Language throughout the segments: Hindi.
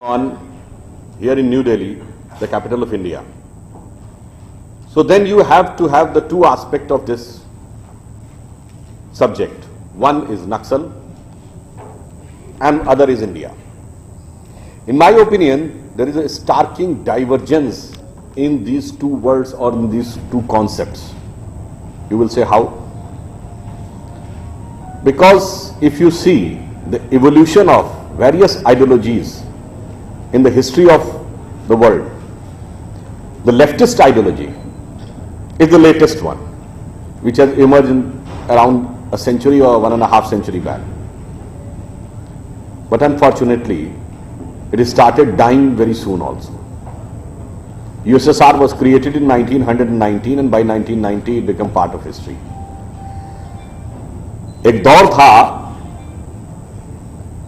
on here in New Delhi, the capital of India. So then you have to have the two aspects of this subject. One is Naxal and other is India. In my opinion, there is a starking divergence in these two words or in these two concepts. You will say how? Because if you see the evolution of various ideologies in the history of the world, the leftist ideology is the latest one, which has emerged around a century or 1.5 century back. But unfortunately, it started dying very soon also. USSR was created in 1919 and by 1990 it became part of history. एक दौर था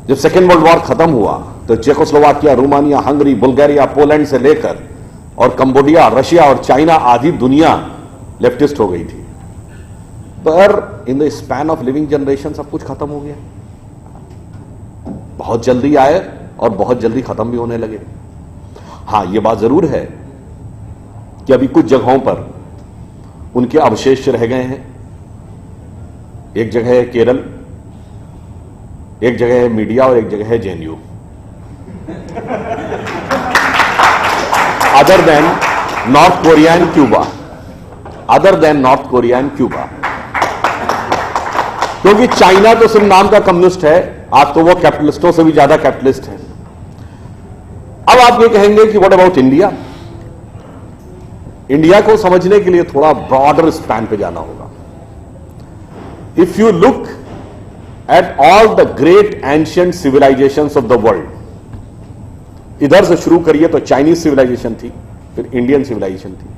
जब सेकेंड वर्ल्ड वॉर खत्म हुआ तो Czechoslovakia, Romania, Hungary, Bulgaria, Poland से लेकर और कंबोडिया, रशिया और चाइना आदि दुनिया लेफ्टिस्ट हो गई थी। पर in the span of living generation सब कुछ खत्म हो गया। बहुत जल्दी आए और बहुत जल्दी खत्म भी होने लगे। हां, यह बात जरूर है कि अभी कुछ जगहों पर उनके अवशेष रह गए हैं। एक जगह है केरल, एक जगह है मीडिया और एक जगह है JNU. Other than north Korea and Cuba, other than north Korea and Cuba, क्योंकि चाइना तो सिर्फ नाम का कम्युनिस्ट है, आज तो वो कैपिटलिस्टों से भी ज्यादा कैपिटलिस्ट है। अब आप ये कहेंगे कि व्हाट अबाउट इंडिया? इंडिया को समझने के लिए थोड़ा ब्रॉडर स्पैन पे जाना होगा। If you look at all the great ancient civilizations of the world, इधर से शुरू करिए तो चाइनीज सिविलाइजेशन थी, फिर इंडियन सिविलाइजेशन थी,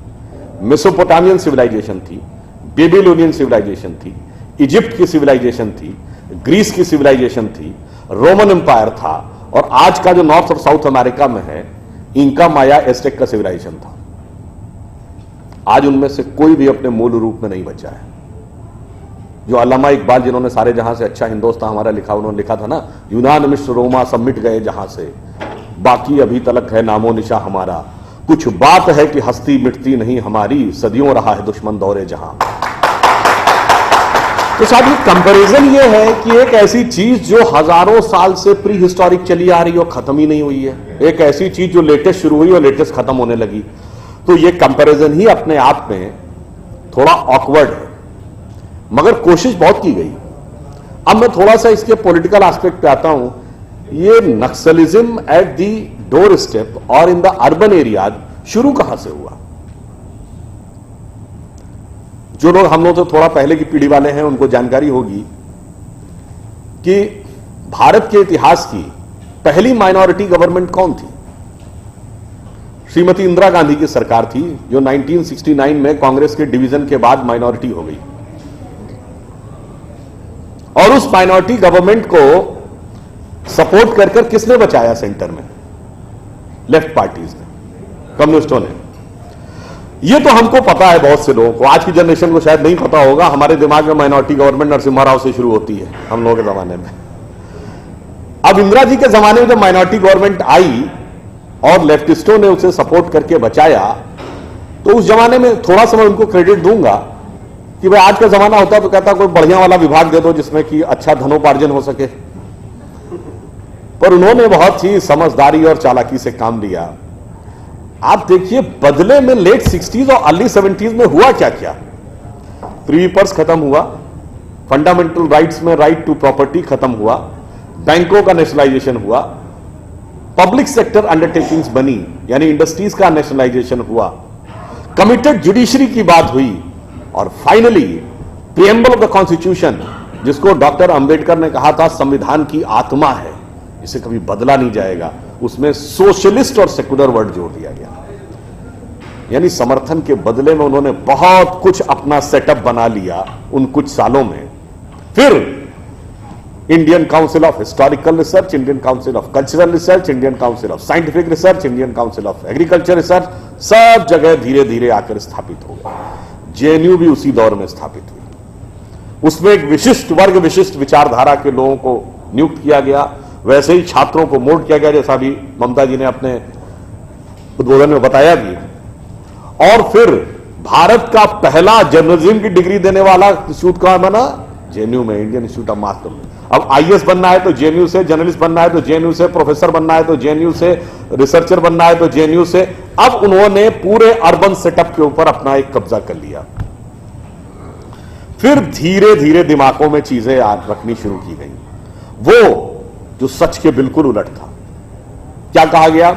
मेसोपोटामियन सिविलाइजेशन थी, बेबीलोनियन सिविलाइजेशन थी, इजिप्ट की सिविलाइजेशन थी, ग्रीस की सिविलाइजेशन थी, रोमन एम्पायर था, और आज का जो नॉर्थ और साउथ अमेरिका में है इंका, माया, एस्टेक का सिविलाइजेशन था। आज उनमें से कोई भी अपने मूल रूप में नहीं बचा है। जो अल्लामा इकबाल जिन्होंने सारे जहां से अच्छा हिंदुस्तान हमारा लिखा, उन्होंने लिखा था ना, यूनान, मिस्र, रोमा सब मिट गए जहां से, बाकी अभी तलक है नामो निशा हमारा, कुछ बात है कि हस्ती मिटती नहीं हमारी, सदियों रहा है दुश्मन दौरे जहां। तो साहब ये कंपैरिजन ये है कि एक ऐसी चीज जो हजारों साल से प्री हिस्टोरिक चली आ रही है और खत्म ही नहीं हुई है, एक ऐसी चीज जो लेटेस्ट शुरू हुई और लेटेस्ट खत्म होने लगी। तो ये कंपैरिजन ही अपने आप में थोड़ा ऑकवर्ड है, मगर कोशिश बहुत की गई। अब मैं थोड़ा सा इसके पॉलिटिकल एस्पेक्ट पे आता हूं। ये Naxalism at the door step और इन द अर्बन एरिया शुरू कहां से हुआ? जो लोग, हम लोग तो थोड़ा पहले की पीढ़ी वाले हैं, उनको जानकारी होगी कि भारत के इतिहास की पहली माइनॉरिटी गवर्नमेंट कौन थी? श्रीमती इंदिरा गांधी की सरकार थी, जो 1969 में कांग्रेस के डिवीजन के बाद माइनॉरिटी हो गई। और उस माइनॉरिटी गवर्नमेंट को सपोर्ट कर कर किसने बचाया सेंटर में? लेफ्ट पार्टीज ने, कम्युनिस्टों ने। ये तो हमको पता है, बहुत से लोगों को, आज की जनरेशन को शायद नहीं पता होगा। हमारे दिमाग में माइनॉरिटी गवर्नमेंट नरसिम्हा राव से शुरू होती है, हम लोगों के जमाने में। अब इंदिरा जी के जमाने में जब माइनॉरिटी गवर्नमेंट आई और लेफ्टिस्टों ने उसे सपोर्ट करके बचाया, तो उस जमाने में थोड़ा सा मैं उनको क्रेडिट दूंगा कि भाई आज का जमाना होता तो कहता कोई बढ़िया वाला विभाग दे दो जिसमें कि अच्छा धनोपार्जन हो सके। पर उन्होंने बहुत ही समझदारी और चालाकी से काम लिया। आप देखिए बदले में लेट 60s और अर्ली 70s में हुआ क्या क्या। प्रीवी पर्स खत्म हुआ, फंडामेंटल राइट्स में राइट टू प्रॉपर्टी खत्म हुआ, बैंकों का नेशनलाइजेशन हुआ, पब्लिक सेक्टर अंडरटेकिंग्स बनी, यानी इंडस्ट्रीज का नेशनलाइजेशन हुआ, कमिटेड जुडिशरी की बात हुई, और finally preamble of the constitution, जिसको डॉक्टर अंबेडकर ने कहा था संविधान की आत्मा है, इसे कभी बदला नहीं जाएगा, उसमें सोशलिस्ट और सेकुलर वर्ड जोड़ दिया गया। यानी समर्थन के बदले में उन्होंने बहुत कुछ अपना सेटअप बना लिया उन कुछ सालों में। फिर Indian council of historical research, Indian council of cultural research, Indian council of scientific research, Indian council of agriculture research, सब जगह धीरे धीरे आकर स्थापित हो गए। जेएनयू भी उसी दौर में स्थापित हुई। उसमें एक विशिष्ट वर्ग, विशिष्ट विचारधारा के लोगों को नियुक्त किया गया। वैसे ही छात्रों को मोल्ड किया गया, जैसा भी ममता जी ने अपने उद्बोधन में बताया भी। और फिर भारत का पहला जर्नलिज्म की डिग्री देने वाला इंस्टीट्यूट कहां बना? जेएनयू में, Indian institute of mass communication. अब आईएएस बनना है तो जेएनयू से, जर्नलिस्ट बनना है तो जेएनयू से, प्रोफेसर बनना है तो जेएनयू से, रिसर्चर बनना है तो जेएनयू से। अब उन्होंने पूरे अर्बन सेटअप के ऊपर अपना एक कब्जा कर लिया। फिर धीरे धीरे दिमागों में चीजें रखनी शुरू की गई, वो जो सच के बिल्कुल उलट था। क्या कहा गया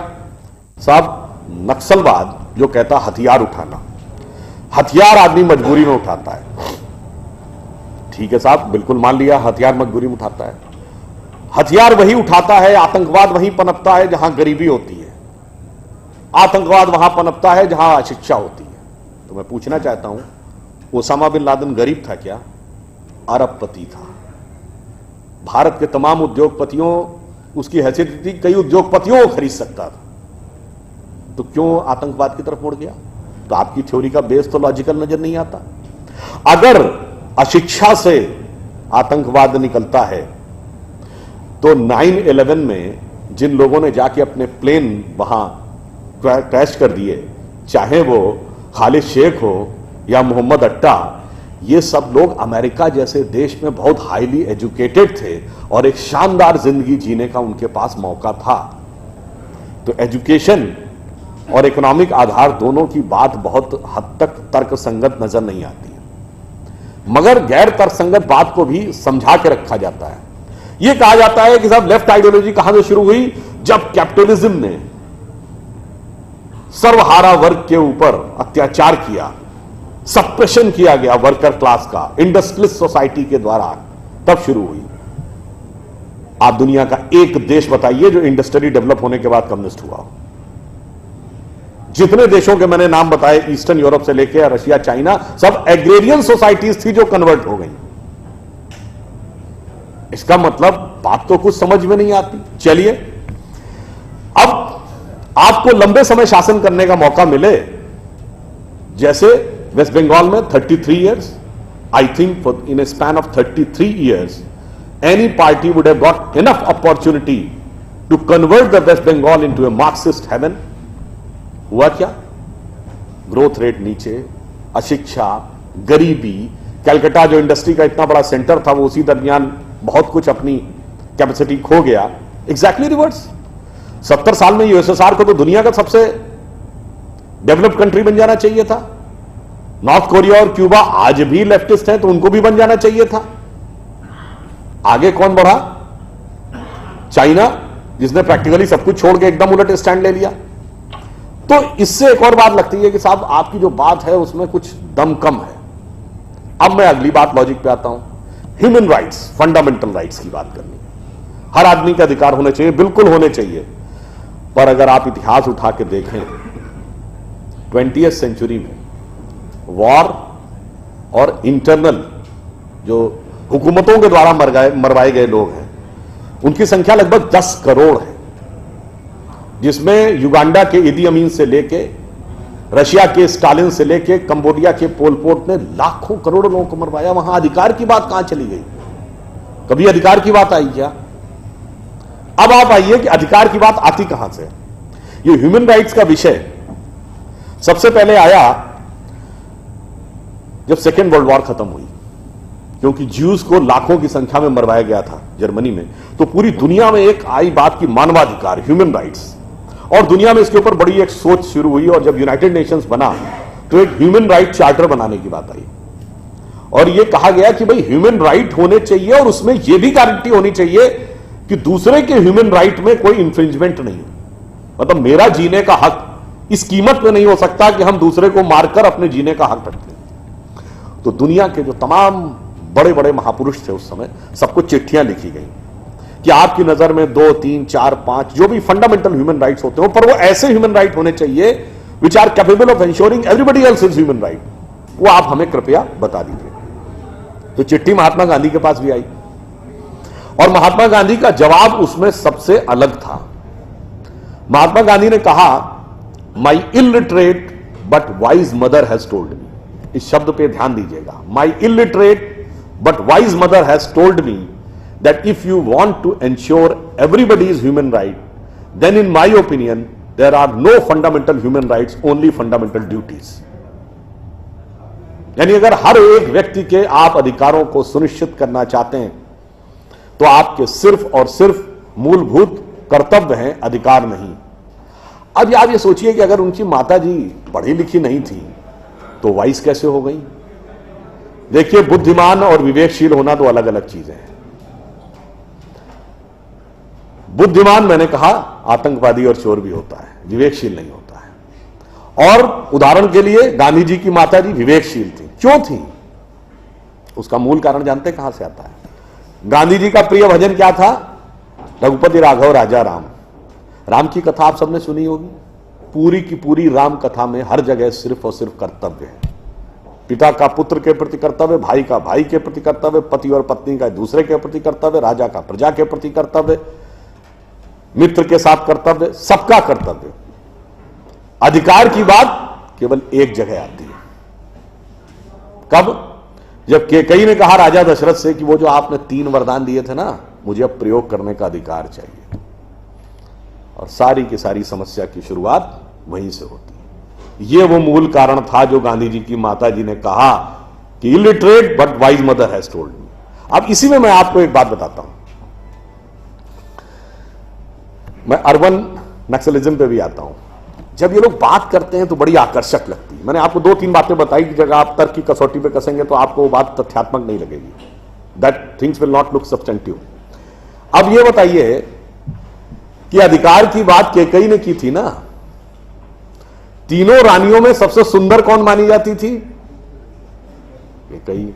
साहब? नक्सलवाद जो कहता हथियार उठाना, हथियार आदमी मजबूरी में उठाता है। ठीक है साहब, बिल्कुल मान लिया, हथियार मजबूरी में उठाता है। हथियार वही उठाता है, आतंकवाद वहीं पनपता है जहां गरीबी होती है, आतंकवाद वहां पनपता है जहां अशिक्षा होती है। तो मैं पूछना चाहता हूं, ओसामा बिन लादेन गरीब था क्या? अरबपति था। भारत के तमाम उद्योगपतियों, उसकी हैसियत थी, कई उद्योगपतियों को खरीद सकता था, तो क्यों आतंकवाद की तरफ मुड़ गया? तो आपकी थ्योरी का बेस तो लॉजिकल नजर नहीं आता। अगर अशिक्षा से आतंकवाद निकलता है तो 9/11 में जिन लोगों ने जाके अपने प्लेन वहां क्रैश कर दिए, चाहे वो खालिद शेख हो या मोहम्मद अट्टा, ये सब लोग अमेरिका जैसे देश में बहुत हाईली एजुकेटेड थे और एक शानदार जिंदगी जीने का उनके पास मौका था। तो एजुकेशन और इकोनॉमिक आधार दोनों की बात बहुत हद तक तर्कसंगत नजर नहीं आती है, मगर गैर तर्कसंगत बात को भी समझा के रखा जाता है। यह कहा जाता है कि साहब लेफ्ट आइडियोलॉजी कहां से शुरू हुई? जब कैपिटलिज्म ने सर्वहारा वर्ग के ऊपर अत्याचार किया, सप्रेशन किया गया वर्कर क्लास का इंडस्ट्रियलिस्ट सोसाइटी के द्वारा, तब शुरू हुई। आप दुनिया का एक देश बताइए जो इंडस्ट्री डेवलप होने के बाद कम्युनिस्ट हुआ हो। जितने देशों के मैंने नाम बताए, ईस्टर्न यूरोप से लेकर रशिया, चाइना, सब एग्रेरियन सोसाइटीज थी जो कन्वर्ट हो गई। इसका मतलब बात तो कुछ समझ में नहीं आती। चलिए, अब आपको लंबे समय शासन करने का मौका मिले, जैसे वेस्ट बंगाल में 33 years, I think in a span of 33 years any party would have got enough opportunity to convert the West Bengal into a Marxist heaven. हुआ क्या? ग्रोथ रेट नीचे, अशिक्षा, गरीबी, कलकत्ता जो इंडस्ट्री का इतना बड़ा सेंटर था वो उसी दरमियान बहुत कुछ अपनी कैपेसिटी खो गया। Exactly reverse. 70 साल में यूएसएसआर को तो दुनिया का सबसे डेवलप्ड कंट्री बन जाना चाहिए था। नॉर्थ कोरिया और क्यूबा आज भी लेफ्टिस्ट हैं, तो उनको भी बन जाना चाहिए था। आगे कौन बढ़ा? चाइना, जिसने प्रैक्टिकली सब कुछ छोड़ के एकदम उलट स्टैंड ले लिया। तो इससे एक और बात लगती है कि साहब आपकी जो बात है उसमें कुछ दम कम है। अब मैं अगली बात लॉजिक पे आता हूं। ह्यूमन राइट्स, फंडामेंटल राइट्स की बात करनी है। हर आदमी का अधिकार होने चाहिए, बिल्कुल होने चाहिए। पर अगर आप इतिहास उठा के देखें, 20वीं सेंचुरी में वॉर और इंटरनल जो हुकूमतों के द्वारा मरवाए गए लोग हैं, उनकी संख्या लगभग 10 करोड़ है, जिसमें युगांडा के इदी अमीन से लेके, रशिया के स्टालिन से लेके, कंबोडिया के पोल पोट ने लाखों करोड़ों लोगों को मरवाया। वहां अधिकार की बात कहां चली गई? कभी अधिकार की बात आई क्या? अब आप आइए कि अधिकार की बात आती कहां से। ये ह्यूमन राइट्स का विषय सबसे पहले आया जब सेकेंड वर्ल्ड वॉर खत्म हुई, क्योंकि ज्यूज को लाखों की संख्या में मरवाया गया था जर्मनी में। तो पूरी दुनिया में एक आई बात की मानवाधिकार, ह्यूमन राइट्स, और दुनिया में इसके ऊपर बड़ी एक सोच शुरू हुई। और जब यूनाइटेड नेशंस बना तो एक ह्यूमन राइट चार्टर बनाने की बात आई, और यह कहा गया कि भाई ह्यूमन राइट होने चाहिए और उसमें यह भी गारंटी होनी चाहिए कि दूसरे के ह्यूमन राइट में कोई इंफ्रिंजमेंट नहीं हो। मतलब मेरा जीने का हक इस कीमत में नहीं हो सकता कि हम दूसरे को मारकर अपने जीने का हक रखते हैं। तो दुनिया के जो तमाम बड़े बड़े महापुरुष थे उस समय, सबको चिट्ठियां लिखी गई कि आपकी नजर में 2, 3, 4, 5 जो भी फंडामेंटल ह्यूमन राइट्स होते हो, पर वो ऐसे ह्यूमन राइट होने चाहिए which are capable of ensuring everybody else is human right. वो आप हमें कृपया बता दीजिए। तो चिट्ठी महात्मा गांधी के पास भी आई, और महात्मा गांधी का जवाब उसमें सबसे अलग था। महात्मा गांधी ने कहा, my illiterate but wise mother has told me. इस शब्द पे ध्यान दीजिएगा। My illiterate but wise mother has told me that if you want to ensure everybody's human right, then in my opinion, there are no fundamental human rights, only fundamental duties. यानी अगर हर एक व्यक्ति के आप अधिकारों को सुनिश्चित करना चाहते हैं तो आपके सिर्फ और सिर्फ मूलभूत कर्तव्य हैं, अधिकार नहीं। अब आप ये सोचिए कि अगर उनकी माता जी पढ़ी लिखी नहीं थी तो वाइस कैसे हो गई? देखिए, बुद्धिमान और विवेकशील होना तो अलग अलग चीजें हैं। बुद्धिमान मैंने कहा आतंकवादी और चोर भी होता है, विवेकशील नहीं होता है। और उदाहरण के लिए गांधी जी की माता जी विवेकशील थी। क्यों थी? उसका मूल कारण जानते हैं कहां से आता है? गांधी जी का प्रिय भजन क्या था? रघुपति राघव राजा राम। राम की कथा आप सबने सुनी होगी। पूरी की पूरी राम कथा में हर जगह सिर्फ और सिर्फ कर्तव्य है। पिता का पुत्र के प्रति कर्तव्य, भाई का भाई के प्रति कर्तव्य, पति और पत्नी का दूसरे के प्रति कर्तव्य, राजा का प्रजा के प्रति कर्तव्य, मित्र के साथ कर्तव्य, सबका कर्तव्य। अधिकार की बात केवल एक जगह आती है। कब? जब कैकेयी ने कहा राजा दशरथ से कि वो जो आपने 3 वरदान दिए थे ना, मुझे अब प्रयोग करने का अधिकार चाहिए। और सारी की सारी समस्या की शुरुआत वहीं से होती है। यह वो मूल कारण था जो गांधी जी की माता जी ने कहा कि illiterate but wise mother has told मी। अब इसी में मैं आपको एक बात बताता हूं। मैं अर्बन नक्सलिज्म पे भी आता हूं। जब ये लोग बात करते हैं तो बड़ी आकर्षक लगती है। मैंने आपको 2-3 बातें बताई कि जगह आप तर्क की कसौटी पे कसेंगे तो आपको वो बात तथ्यात्मक नहीं लगेगी। That things will not look substantive. अब ये बताइए कि अधिकार की बात कैकेयी ने की थी ना। तीनों रानियों में सबसे सुंदर कौन मानी जाती थी? कैकेयी।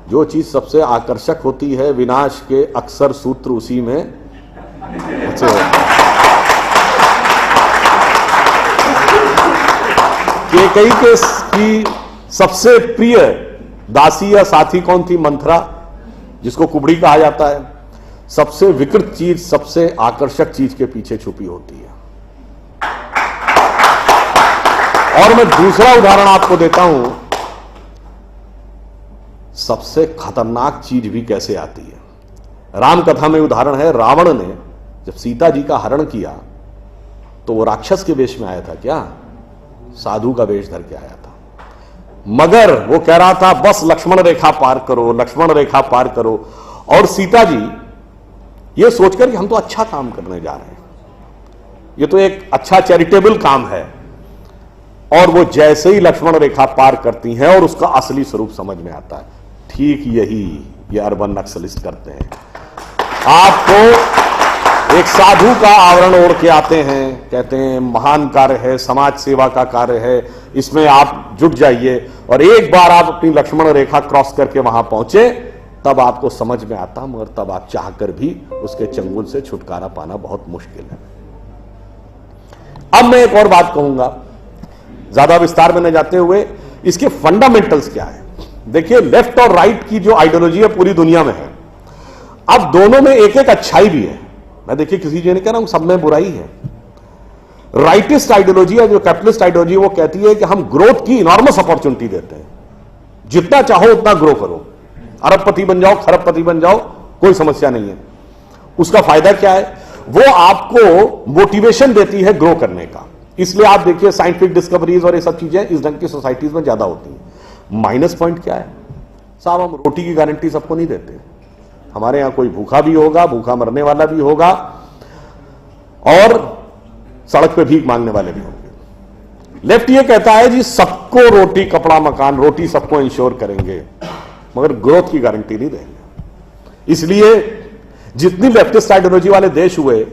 जो चीज सबसे आकर्षक होती है, विनाश के अक्सर सूत्र उसी में अच्छे होते हैं। कैकेयी की सबसे प्रिय दासी या साथी कौन थी? मंथरा, जिसको कुबड़ी कहा जाता है। सबसे विकृत चीज सबसे आकर्षक चीज के पीछे छुपी होती है। और मैं दूसरा उदाहरण आपको देता हूं, सबसे खतरनाक चीज भी कैसे आती है। राम कथा में उदाहरण है, रावण ने जब सीता जी का हरण किया तो वो राक्षस के वेश में आया था क्या? साधु का वेश धर के आया था। मगर वो कह रहा था बस लक्ष्मण रेखा पार करो, लक्ष्मण रेखा पार करो। और सीता जी ये सोचकर कि हम तो अच्छा काम करने जा रहे हैं, ये तो एक अच्छा चैरिटेबल काम है, और वो जैसे ही लक्ष्मण रेखा पार करती हैं और उसका असली स्वरूप समझ में आता है। ठीक यही ये अर्बन नक्सलिस्ट करते हैं। आपको एक साधु का आवरण ओढ़ के आते हैं, कहते हैं महान कार्य है, समाज सेवा का कार्य है, इसमें आप जुट जाइए। और एक बार आप अपनी लक्ष्मण रेखा क्रॉस करके वहां पहुंचे तब आपको समझ में आता, मगर तब आप चाहकर भी उसके चंगुल से छुटकारा पाना बहुत मुश्किल है। अब मैं एक और बात कहूंगा, ज्यादा विस्तार में न जाते हुए, इसके फंडामेंटल्स क्या है। देखिए, लेफ्ट और राइट की जो आइडियोलॉजी है पूरी दुनिया में है। अब दोनों में एक एक अच्छाई भी है। मैं देखिए किसी चीज नहीं कह रहा हूं, सब में बुराई है। राइटिस्ट आइडियोलॉजी या जो कैपिटलिस्ट आइडियोलॉजी वो कहती है कि हम ग्रोथ की इनॉर्मस अपॉर्चुनिटी देते हैं, जितना चाहो उतना ग्रो करो, अरबपति बन जाओ, खरबपति बन जाओ, कोई समस्या नहीं है। उसका फायदा क्या है? वो आपको मोटिवेशन देती है ग्रो करने का। इसलिए आप देखिए साइंटिफिक डिस्कवरीज और ये सब चीजें इस ढंग की सोसाइटीज में ज्यादा होती हैं। माइनस पॉइंट क्या है साहब? हम रोटी की गारंटी सबको नहीं देते। हमारे यहां कोई भूखा भी होगा, भूखा मरने वाला भी होगा, और सड़क पे भीख मांगने वाले भी होंगे। लेफ्ट ये कहता है जी सबको रोटी, कपड़ा, मकान, रोटी सबको इंश्योर करेंगे, मगर ग्रोथ की गारंटी नहीं देंगे। इसलिए जितनी लेफ्टिस्ट आइडियोलॉजी वाले देश हुए,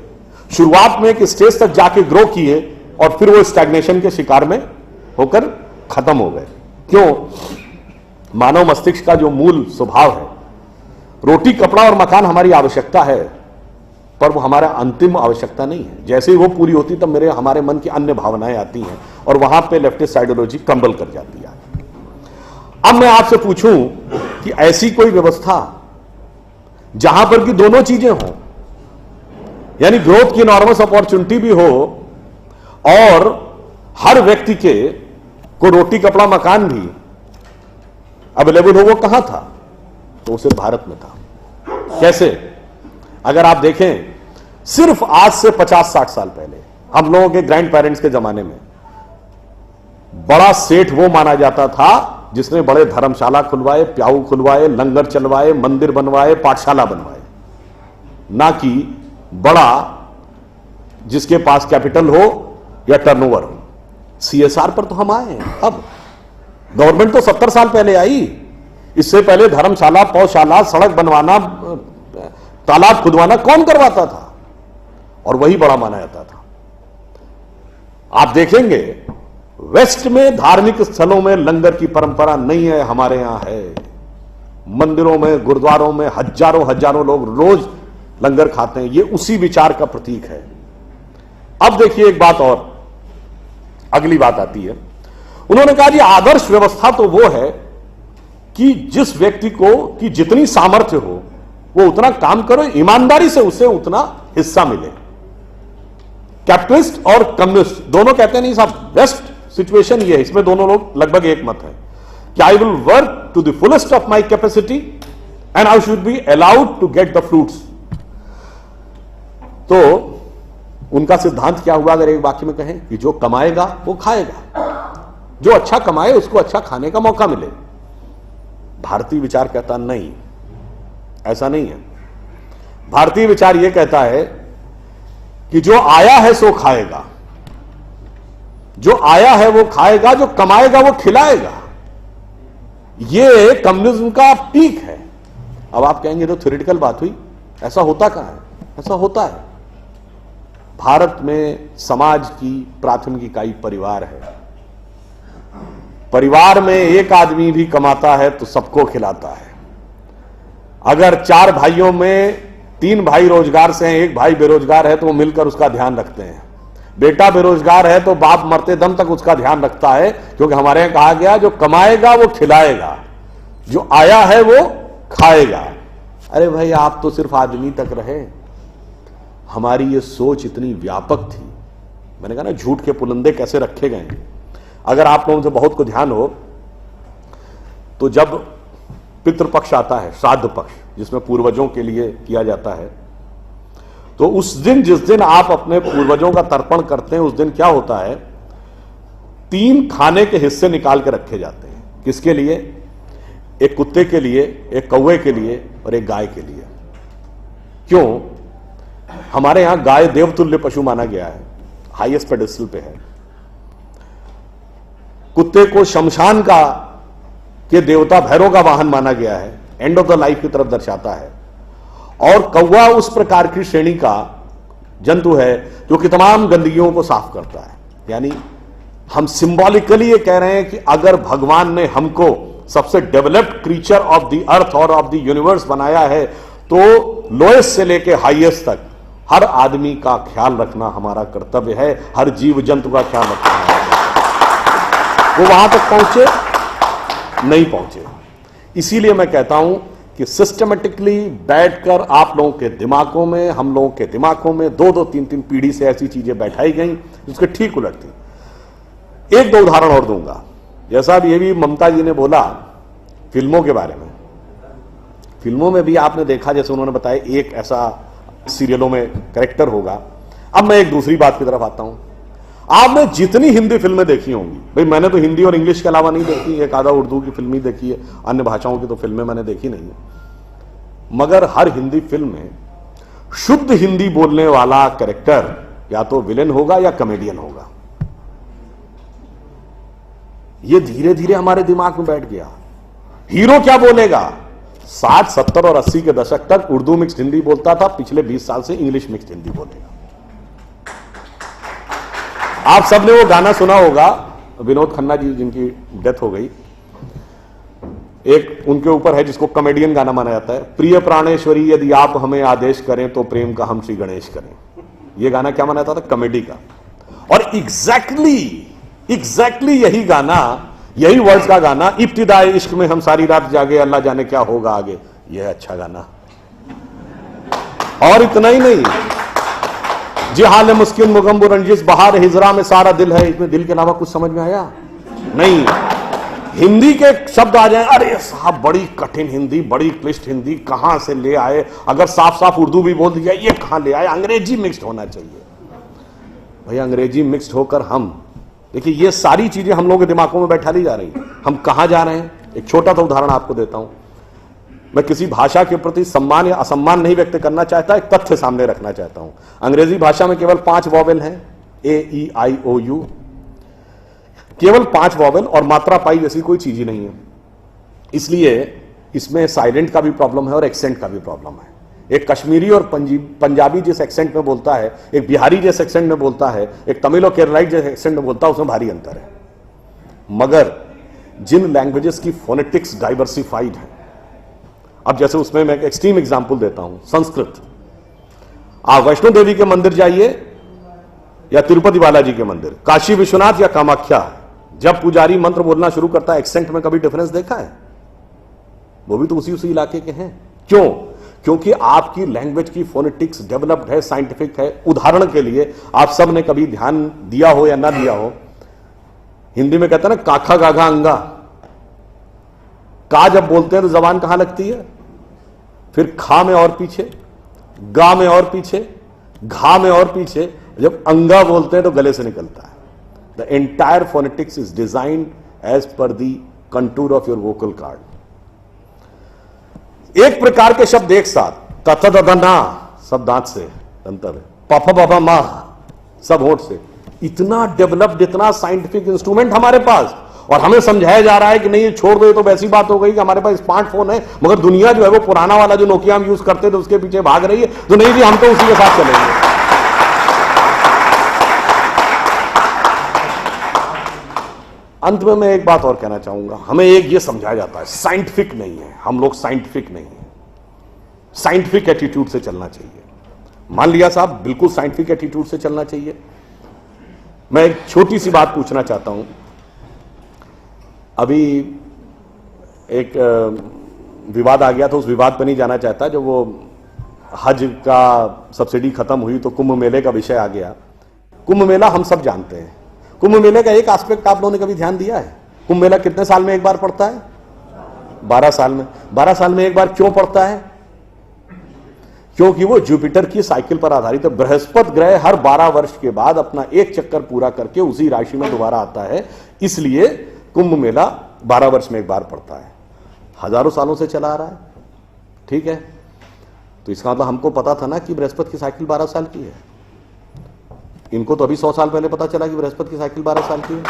शुरुआत में एक स्टेज तक जाके ग्रो किए और फिर वो स्टैग्नेशन के शिकार में होकर खत्म हो गए। क्यों? मानव मस्तिष्क का जो मूल स्वभाव है, रोटी, कपड़ा और मकान हमारी आवश्यकता है, पर वो हमारा अंतिम आवश्यकता नहीं है। जैसे ही वो पूरी होती तब हमारे मन की अन्य भावनाएं आती हैं और वहां पे लेफ्टिस्ट आइडियोलॉजी क्रम्बल कर जाती है। अब मैं आपसे पूछूं कि ऐसी कोई व्यवस्था जहां पर कि दोनों चीजें हो, यानी ग्रोथ की इनॉर्मस अपॉर्चुनिटी भी हो और हर व्यक्ति को रोटी, कपड़ा, मकान भी अवेलेबल हो, वो कहां था? तो वो सिर्फ भारत में था। कैसे? अगर आप देखें, सिर्फ आज से 50-60 साल पहले हम लोगों के ग्रैंड पेरेंट्स के जमाने में बड़ा सेठ वो माना जाता था जिसने बड़े धर्मशाला खुलवाए, प्याऊ खुलवाए, लंगर चलवाए, मंदिर बनवाए, पाठशाला बनवाए, ना कि बड़ा जिसके पास कैपिटल हो या टर्नओवर हो। सीएसआर पर तो हम आए हैं। अब गवर्नमेंट तो 70 साल पहले आई। इससे पहले धर्मशाला, पौशाला, सड़क बनवाना, तालाब खुदवाना कौन करवाता था? और वही बड़ा माना जाता था। आप देखेंगे वेस्ट में धार्मिक स्थलों में लंगर की परंपरा नहीं है, हमारे यहां है। मंदिरों में, गुरुद्वारों में हजारों लोग रोज लंगर खाते हैं। ये उसी विचार का प्रतीक है। अब देखिए एक बात और, अगली बात आती है। उन्होंने कहा जी आदर्श व्यवस्था तो वो है कि जिस व्यक्ति को कि जितनी सामर्थ्य हो वो उतना काम करो, ईमानदारी से उसे उतना हिस्सा मिले। कैपिटलिस्ट और कम्युनिस्ट दोनों कहते हैं नहीं साहब, बेस्ट सिचुएशन ये है, इसमें दोनों लोग लगभग एक मत है कि I will work to the fullest of my capacity and I should be allowed to get the fruits. तो उनका सिद्धांत क्या हुआ अगर एक वाक्य में कहें कि जो कमाएगा वो खाएगा, जो अच्छा कमाए उसको अच्छा खाने का मौका मिले। भारतीय विचार कहता नहीं, ऐसा नहीं है। भारतीय विचार यह कहता है कि जो आया है सो खाएगा, जो आया है वो खाएगा, जो कमाएगा वो खिलाएगा। ये कम्युनिज्म का पीक है। अब आप कहेंगे तो थ्योरेटिकल बात हुई, ऐसा होता कहां है? ऐसा होता है। भारत में समाज की प्राथमिक इकाई परिवार है। परिवार में एक आदमी भी कमाता है तो सबको खिलाता है। अगर 4 भाइयों में 3 भाई रोजगार से हैं, एक भाई बेरोजगार है तो वो मिलकर उसका ध्यान रखते हैं। बेटा बेरोजगार है तो बाप मरते दम तक उसका ध्यान रखता है, क्योंकि हमारे यहां कहा गया जो कमाएगा वो खिलाएगा, जो आया है वो खाएगा। अरे भाई आप तो सिर्फ आदमी तक रहे। हमारी ये सोच इतनी व्यापक थी। मैंने कहा ना झूठ के पुलंदे कैसे रखे गए। अगर आप लोगों से बहुत को ध्यान हो तो जब पितृपक्ष आता है, श्राद्ध पक्ष जिसमें पूर्वजों के लिए किया जाता है, तो उस दिन जिस दिन आप अपने पूर्वजों का तर्पण करते हैं उस दिन क्या होता है, 3 खाने के हिस्से निकाल के रखे जाते हैं। किसके लिए? एक कुत्ते के लिए, एक कौवे के लिए और एक गाय के लिए। क्यों? हमारे यहां गाय देवतुल्य पशु माना गया है, हाईएस्ट पेडेस्टल पे है। कुत्ते को शमशान का के देवता भैरव का वाहन माना गया है, एंड ऑफ द लाइफ की तरफ दर्शाता है। और कौवा उस प्रकार की श्रेणी का जंतु है जो कि तमाम गंदगियों को साफ करता है। यानी हम सिंबॉलिकली ये कह रहे हैं कि अगर भगवान ने हमको सबसे developed creature of the earth और ऑफ द यूनिवर्स बनाया है तो लोएस्ट से लेके हाईएस्ट तक हर आदमी का ख्याल रखना हमारा कर्तव्य है। हर जीव जंतु का ख्याल रखना हमारा कर्तव्य। वो वहां तक पहुंचे नहीं पहुंचे। इसीलिए मैं कहता हूं कि सिस्टमेटिकली बैठकर आप लोगों के दिमागों में, हम लोगों के दिमागों में 2-2, 3-3 पीढ़ी से ऐसी चीजें बैठाई गई जिसके ठीक उलट थी। 1-2 उदाहरण और दूंगा। जैसा ये भी ममता जी ने बोला फिल्मों के बारे में, फिल्मों में भी आपने देखा, जैसे उन्होंने बताया एक ऐसा सीरियलों में कैरेक्टर होगा। अब मैं एक दूसरी बात की तरफ आता हूं। आपने जितनी हिंदी फिल्में देखी होंगी, भाई मैंने तो हिंदी और इंग्लिश के अलावा नहीं देखी, एक आधा उर्दू की फिल्म ही देखी है, अन्य भाषाओं की तो फिल्में मैंने देखी नहीं है। मगर हर हिंदी फिल्म में शुद्ध हिंदी बोलने वाला कैरेक्टर या तो विलेन होगा या कॉमेडियन होगा। यह धीरे धीरे हमारे दिमाग में बैठ गया। हीरो क्या बोलेगा? 60, 70 और 80 के दशक तक उर्दू मिक्स्ड हिंदी बोलता था, पिछले 20 साल से इंग्लिश मिक्स्ड हिंदी बोलेगा। आप सबने वो गाना सुना होगा, विनोद खन्ना जी जिनकी डेथ हो गई, एक उनके ऊपर है जिसको कॉमेडियन गाना माना जाता है, प्रिय प्राणेश्वरी यदि आप हमें आदेश करें तो प्रेम का हम श्री गणेश करें। ये गाना क्या माना जाता था? कॉमेडी का। और एग्जैक्टली यही गाना, यही वर्ड्स का गाना, इब्तिदाई इश्क में हम सारी रात जागे अल्लाह जाने क्या होगा आगे, यह अच्छा गाना। और इतना ही नहीं, जी हाल मुस्किन मुगम्बुर रंजिश बहार हिजरा में सारा दिल है, इसमें दिल के अलावा कुछ समझ में आया नहीं। हिंदी के शब्द आ जाए, अरे साहब बड़ी कठिन हिंदी, बड़ी क्लिष्ट हिंदी कहां से ले आए, अगर साफ साफ उर्दू भी बोल दिया ये कहां ले आए, अंग्रेजी मिक्स्ड होना चाहिए। भाई अंग्रेजी मिक्स्ड होकर हम देखिए ये सारी चीजें हम लोगों के दिमागों में बैठा ली जा रही हैं। हम कहां जा रहे हैं? एक छोटा सा उदाहरण आपको देता हूं। मैं किसी भाषा के प्रति सम्मान या असम्मान नहीं व्यक्त करना चाहता, एक तथ्य सामने रखना चाहता हूं। अंग्रेजी भाषा में केवल 5 वॉवेल हैं, AEIOU, केवल 5 वॉवेल, और मात्रा पाई जैसी कोई चीज ही नहीं है। इसलिए इसमें साइलेंट का भी प्रॉब्लम है और एक्सेंट का भी प्रॉब्लम है। एक कश्मीरी और पंजाबी जिस एक्सेंट में बोलता है, एक बिहारी जिस एक्सेंट में बोलता है, एक तमिल और केरलाइट जिस एक्सेंट में बोलता है, उसमें भारी अंतर है। मगर जिन लैंग्वेजेस की फोनेटिक्स डाइवर्सिफाइड है, अब जैसे उसमें मैं एक एक्सट्रीम एग्जांपल देता हूं, संस्कृत। आप वैष्णो देवी के मंदिर जाइए या तिरुपति बालाजी के मंदिर, काशी विश्वनाथ या कामाख्या, जब पुजारी मंत्र बोलना शुरू करता है एक्सेंट में कभी डिफरेंस देखा है? वो भी तो उसी इलाके के हैं। क्यों? क्योंकि आपकी लैंग्वेज की फोनेटिक्स डेवलप्ड है, साइंटिफिक है। उदाहरण के लिए आप सब ने कभी ध्यान दिया हो या ना दिया हो, हिंदी में कहते हैं ना काखा गाघा अंगा, का जब बोलते हैं तो जबान कहां लगती है? फिर खा में और पीछे, गा में और पीछे, घा में और पीछे, जब अंगा बोलते हैं तो गले से निकलता है। The entire phonetics is designed as per the contour of your vocal cord. एक प्रकार के शब्द एक साथ, तथा दधा ना सब दांत से अंतर है, पापा बाबा मां सब होठ से, इतना डेवलप्ड, इतना साइंटिफिक इंस्ट्रूमेंट हमारे पास, और हमें समझाया जा रहा है कि नहीं छोड़ दो, तो वैसी बात हो गई कि हमारे पास स्मार्टफोन है। मगर दुनिया जो है वो पुराना वाला जो नोकिया हम यूज करते थे उसके पीछे भाग रही है। तो नहीं जी, हम तो उसी के साथ चलेंगे। अंत में मैं एक बात और कहना चाहूंगा, हमें एक ये समझाया जाता है साइंटिफिक नहीं है, हम लोग साइंटिफिक नहीं है, साइंटिफिक एटीट्यूड से चलना चाहिए। मान लिया साहब, बिल्कुल साइंटिफिक एटीट्यूड से चलना चाहिए। मैं एक छोटी सी बात पूछना चाहता हूं। अभी एक विवाद आ गया था, उस विवाद पर नहीं जाना चाहता, जो वो हज का सब्सिडी खत्म हुई तो कुंभ मेले का विषय आ गया। कुंभ मेला हम सब जानते हैं। कुंभ मेले का एक एस्पेक्ट आप लोगों ने कभी ध्यान दिया है? कुंभ मेला कितने साल में एक बार पड़ता है? 12 साल में। 12 साल में एक बार क्यों पड़ता है? क्योंकि वो जुपिटर की साइकिल पर आधारित है। बृहस्पति ग्रह हर 12 वर्ष के बाद अपना एक चक्कर पूरा करके उसी राशि में दोबारा आता है, इसलिए कुंभ मेला 12 वर्ष में एक बार पड़ता है। हजारों सालों से चला आ रहा है, ठीक है? तो इसका मतलब हमको पता था ना कि बृहस्पति की साइकिल 12 साल की है। इनको तो अभी 100 साल पहले पता चला कि बृहस्पति की साइकिल 12 साल की है।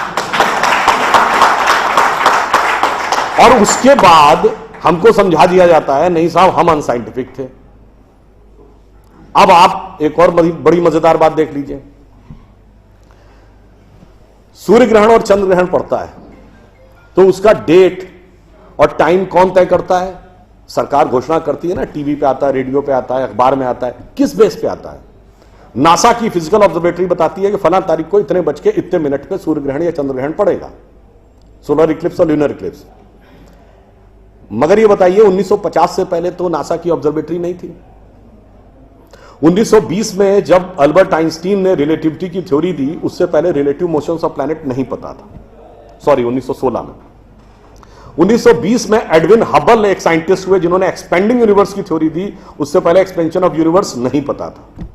और उसके बाद हमको समझा दिया जाता है नहीं साहब हम अनसाइंटिफिक थे। अब आप एक और बड़ी मजेदार बात देख लीजिए। सूर्य ग्रहण और चंद्र ग्रहण पड़ता है तो उसका डेट और टाइम कौन तय करता है? सरकार घोषणा करती है ना, टीवी पे आता है, रेडियो पे आता है, अखबार में आता है। किस बेस पे आता है? नासा की फिजिकल ऑब्जर्वेटरी बताती है कि फलां तारीख को इतने बज के इतने मिनट पे सूर्य ग्रहण या चंद्र ग्रहण पड़ेगा, सोलर इक्लिप्स और ल्यूनर इक्लिप्स। मगर ये बताइए 1950 से पहले तो नासा की ऑब्जर्वेटरी नहीं थी। 1920 में जब अल्बर्ट आइंस्टीन ने रिलेटिविटी की थ्योरी दी, उससे पहले रिलेटिव मोशंस ऑफ प्लैनेट नहीं पता था। सॉरी, 1916 में। 1920 में एडविन हबल एक साइंटिस्ट हुए जिन्होंने एक्सपेंडिंग यूनिवर्स की थ्योरी दी, उससे पहले एक्सपेंशन ऑफ यूनिवर्स नहीं पता था।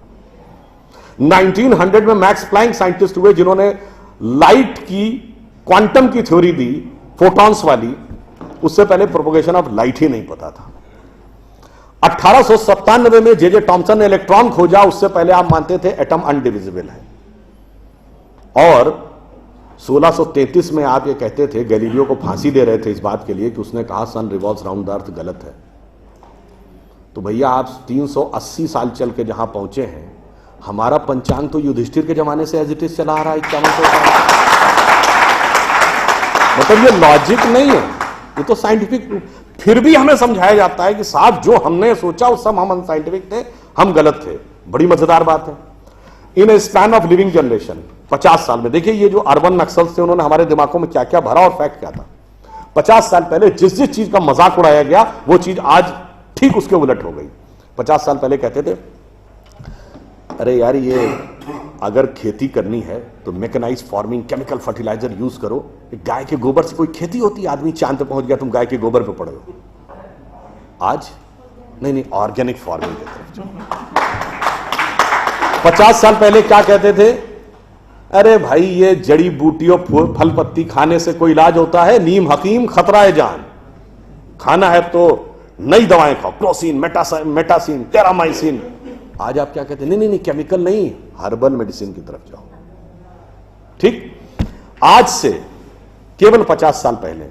1900 में मैक्स प्लैंक साइंटिस्ट हुए जिन्होंने लाइट की क्वांटम की थ्योरी दी, फोटॉन्स वाली, उससे पहले प्रोपोगेशन ऑफ लाइट ही नहीं पता था। 1897 में जे टॉमसन ने इलेक्ट्रॉन खोजा, उससे पहले आप मानते थे एटम अनडिविजिबल है। और 1633 में आप ये कहते थे, गैलीलियो को फांसी दे रहे थे इस बात के लिए कि उसने कहा सन रिवॉल्व्स राउंड द अर्थ गलत है। तो भैया आप 380 साल चल के जहां पहुंचे हैं, हमारा पंचांग तो युधिष्ठिर के जमाने से एज इट इज चला आ रहा है 5100 साल। मतलब ये लॉजिक नहीं है, ये तो साइंटिफिक। फिर भी हमें समझाया जाता है कि साहब जो हमने सोचा उस सब हम अनसाइंटिफिक थे, हम गलत थे। बड़ी मजेदार बात है। इन a span of living generation 50 साल में, देखिए ये जो अर्बन नक्सल्स थे उन्होंने हमारे दिमागों में क्या क्या भरा और फैक्ट क्या था। 50 साल पहले जिस जिस चीज का मजाक उड़ाया गया वो चीज आज ठीक उसके उलट हो गई। 50 साल पहले कहते थे अरे यार, ये अगर खेती करनी है तो mechanised farming, chemical fertiliser use करो। गाय के गोबर से कोई खेती होती है? आदमी चांद पे पहुंच गया, तुम गाय के गोबर पे पड़े हो। आज नहीं, ऑर्गेनिक फार्मिंग की तरफ जाओ। 50 साल पहले क्या कहते थे? अरे भाई, ये जड़ी बूटियों फल पत्ती खाने से कोई इलाज होता है? नीम हकीम खतरा है जान। खाना है तो नई दवाएं खाओ, क्लोसिन, मेटासिन, टेरामाइसिन। आज आप क्या कहते हैं? नहीं, केमिकल नहीं, हर्बल मेडिसिन की तरफ जाओ। ठीक, आज से केवल 50 साल पहले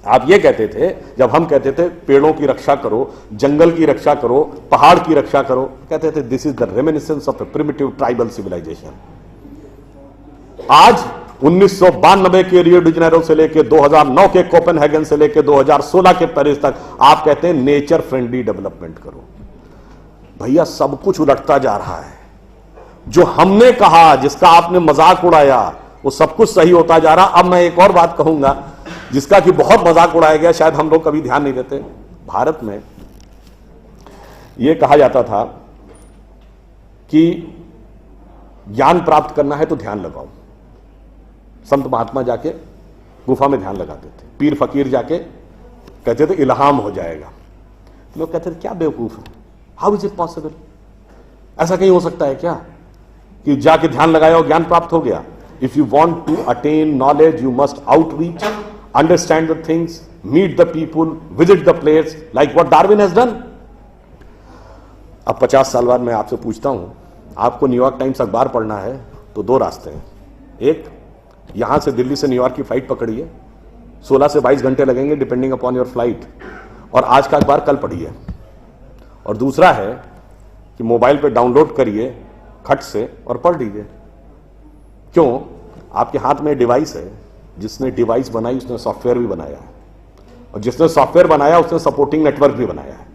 आप ये कहते थे, जब हम कहते थे पेड़ों की रक्षा करो, जंगल की रक्षा करो, पहाड़ की रक्षा करो, कहते थे this is the reminiscence of a primitive tribal civilisation. आज 1992 के रियो डी जेनेरो से लेकर 2009 के कोपेनहेगन से लेकर 2016 के पेरिस तक आप कहते हैं नेचर फ्रेंडली डेवलपमेंट करो। भैया, सब कुछ उलटता जा रहा है। जो हमने कहा, जिसका आपने मजाक उड़ाया, वो सब कुछ सही होता जा रहा। अब मैं एक और बात कहूंगा जिसका कि बहुत मजाक उड़ाया गया, शायद हम लोग कभी ध्यान नहीं देते। भारत में यह कहा जाता था कि ज्ञान प्राप्त करना है तो ध्यान लगाओ। संत महात्मा जाके गुफा में ध्यान लगाते थे, पीर फकीर जाके कहते थे इल्हाम हो जाएगा। लोग कहते थे क्या बेवकूफ है, हाउ इज इट पॉसिबल? ऐसा कहीं हो सकता है क्या कि जाके ध्यान लगाया और ज्ञान प्राप्त हो गया? If you want to attain knowledge you must outreach, understand the things, meet the people, visit the place, like what Darwin has done. अब 50 साल बाद मैं आपसे पूछता हूं, आपको न्यूयॉर्क टाइम्स अखबार पढ़ना है तो दो रास्ते हैं। एक, यहां से दिल्ली से न्यूयॉर्क की फ्लाइट पकड़िए, 16 से 22 घंटे लगेंगे डिपेंडिंग अपॉन योर फ्लाइट, और आज का अखबार कल पढ़िए। और दूसरा है कि मोबाइल पे डाउनलोड करिए खट से और पढ़ लीजिए। क्यों? आपके हाथ में डिवाइस है, जिसने डिवाइस बनाई उसने सॉफ्टवेयर भी बनाया है, और जिसने सॉफ्टवेयर बनाया उसने सपोर्टिंग नेटवर्क भी बनाया है।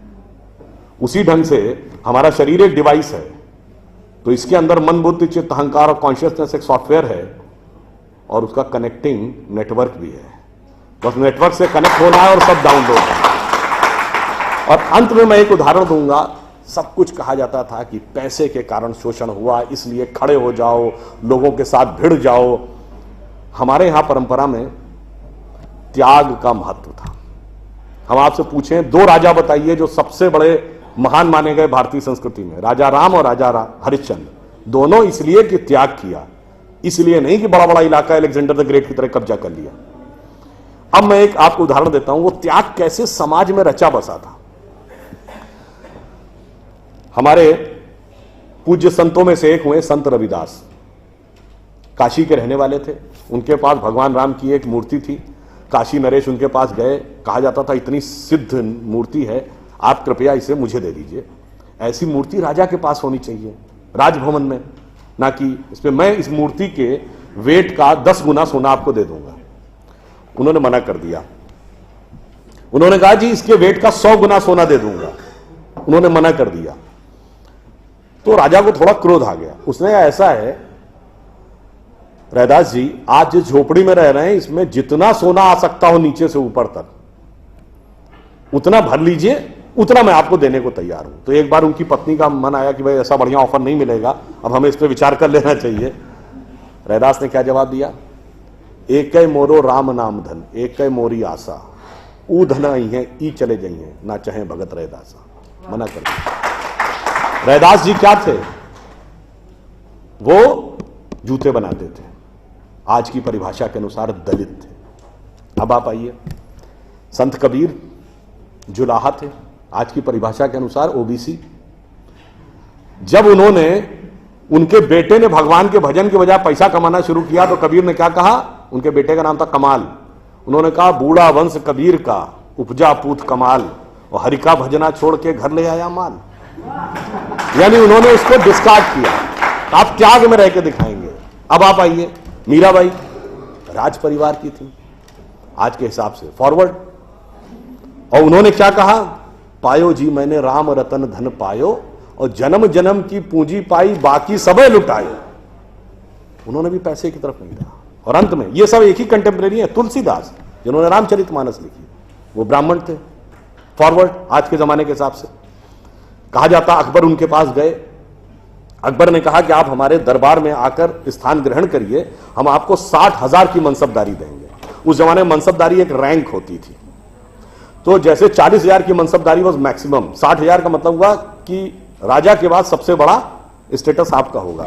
उसी ढंग से हमारा शरीर एक डिवाइस है, तो इसके अंदर मन, बुद्धि, चित्त, अहंकार और कॉन्शियसनेस एक सॉफ्टवेयर है, और उसका कनेक्टिंग नेटवर्क भी है। बस नेटवर्क से कनेक्ट होना है और सब डाउनलोड है। और अंत में मैं एक उदाहरण दूंगा। सब कुछ कहा जाता था कि पैसे के कारण शोषण हुआ, इसलिए खड़े हो जाओ, लोगों के साथ भिड़ जाओ। हमारे यहां परंपरा में त्याग का महत्व था। हम आपसे पूछें, दो राजा बताइए जो सबसे बड़े महान माने गए भारतीय संस्कृति में, राजा राम और राजा हरिश्चंद्र। दोनों इसलिए कि त्याग किया, इसलिए नहीं कि बड़ा बड़ा इलाका अलेक्जेंडर द ग्रेट की तरह कब्जा कर लिया। अब मैं एक आपको उदाहरण देता हूं, वो त्याग कैसे समाज में रचा बसा था। हमारे पूज्य संतों में से एक हुए संत रविदास, काशी के रहने वाले थे। उनके पास भगवान राम की एक मूर्ति थी। काशी नरेश उनके पास गए, कहा जाता था इतनी सिद्ध मूर्ति है, आप कृपया इसे मुझे दे दीजिए। ऐसी मूर्ति राजा के पास होनी चाहिए, राजभवन में, ना कि इसमें मैं इस मूर्ति के वेट का 10 गुना सोना आपको दे दूंगा। उन्होंने मना कर दिया। उन्होंने कहा जी इसके वेट का 100 गुना सोना दे दूंगा। उन्होंने मना कर दिया। तो राजा को थोड़ा क्रोध आ गया। उसने कहा ऐसा है रैदास जी, आज जिस झोपड़ी में रह रहे हैं इसमें जितना सोना आ सकता हो नीचे से ऊपर तक उतना भर लीजिए, उतना मैं आपको देने को तैयार हूं। तो एक बार उनकी पत्नी का मन आया कि भाई ऐसा बढ़िया ऑफर नहीं मिलेगा, अब हमें इस पर विचार कर लेना चाहिए। रैदास ने क्या जवाब दिया? एक मोरो राम नाम धन, एक मोरी आशा, ऊ धन आई है ई चले जाइए, ना चाहे भगत रैदासा। मना कर दिया। रैदास जी क्या थे? वो जूते बनाते थे, आज की परिभाषा के अनुसार दलित थे। अब आप आइए, संत कबीर जुलाहा थे, आज की परिभाषा के अनुसार ओबीसी। जब उनके बेटे ने भगवान के भजन के बजाय पैसा कमाना शुरू किया तो कबीर ने क्या कहा? उनके बेटे का नाम था कमाल। उन्होंने कहा बूढ़ा वंश कबीर का, उपजा पूत कमाल, और हरि का भजना छोड़ के घर ले आया माल। यानी उन्होंने उसको डिस्कार्ड किया। आप त्याग में रह के दिखाएंगे। अब आप आइए, मीराबाई राज परिवार की थी आज के हिसाब से, फॉरवर्ड। और उन्होंने क्या कहा? पायो जी मैंने राम रतन धन पायो, और जन्म जन्म की पूंजी पाई बाकी सबे लुटायो। उन्होंने भी पैसे की तरफ नहीं रहा। और अंत में ये सब एक ही कंटेम्परेरी है, तुलसीदास जिन्होंने रामचरितमानस लिखी, वो ब्राह्मण थे, फॉरवर्ड आज के जमाने के हिसाब से। कहा जाता अकबर उनके पास गए, अकबर ने कहा कि आप हमारे दरबार में आकर स्थान ग्रहण करिए, हम आपको 60,000 की मनसबदारी देंगे। उस जमाने में मनसबदारी एक रैंक होती थी, तो जैसे 40,000 की मनसबदारी वॉज मैक्सिमम, 60,000 का मतलब हुआ कि राजा के बाद सबसे बड़ा स्टेटस आपका होगा।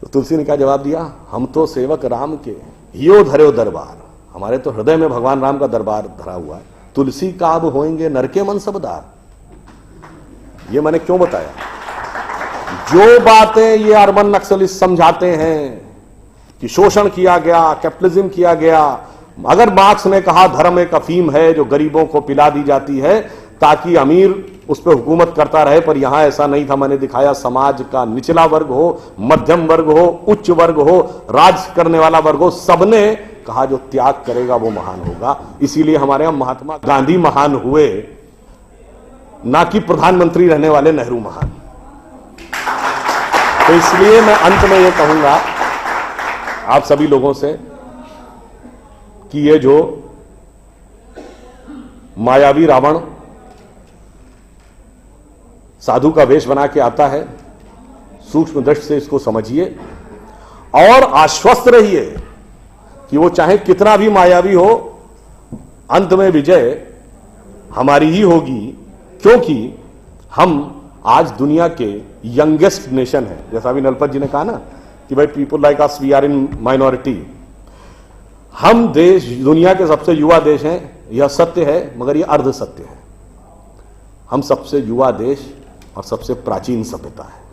तो तुलसी ने क्या जवाब दिया, हम तो सेवक राम के हियो धरे दरबार, हमारे तो हृदय में भगवान राम का दरबार धरा हुआ है, तुलसी का अब होंगे नरके मनसबदार। ये मैंने क्यों बताया, जो बातें ये अर्बन नक्सलिस्ट समझाते हैं कि शोषण किया गया, कैपिटलिज्म किया गया, अगर मार्क्स ने कहा धर्म एक अफीम है जो गरीबों को पिला दी जाती है ताकि अमीर उस पर हुकूमत करता रहे, पर यहां ऐसा नहीं था। मैंने दिखाया समाज का निचला वर्ग हो, मध्यम वर्ग हो, उच्च वर्ग हो, राज करने वाला वर्ग हो, सबने कहा जो त्याग करेगा वो महान होगा। इसीलिए हमारे यहां महात्मा गांधी महान हुए, ना कि प्रधानमंत्री रहने वाले नेहरू महान। तो इसलिए मैं अंत में ये कहूंगा आप सभी लोगों से कि ये जो मायावी रावण साधु का वेश बना के आता है, सूक्ष्म दृष्टि से इसको समझिए और आश्वस्त रहिए कि वो चाहे कितना भी मायावी हो, अंत में विजय हमारी ही होगी, क्योंकि हम आज दुनिया के यंगेस्ट नेशन है। जैसा अभी नलपत जी ने कहा ना कि भाई people like us we are in minority, हम देश दुनिया के सबसे युवा देश हैं, यह सत्य है, मगर यह अर्ध सत्य है। हम सबसे युवा देश और सबसे प्राचीन सभ्यता है।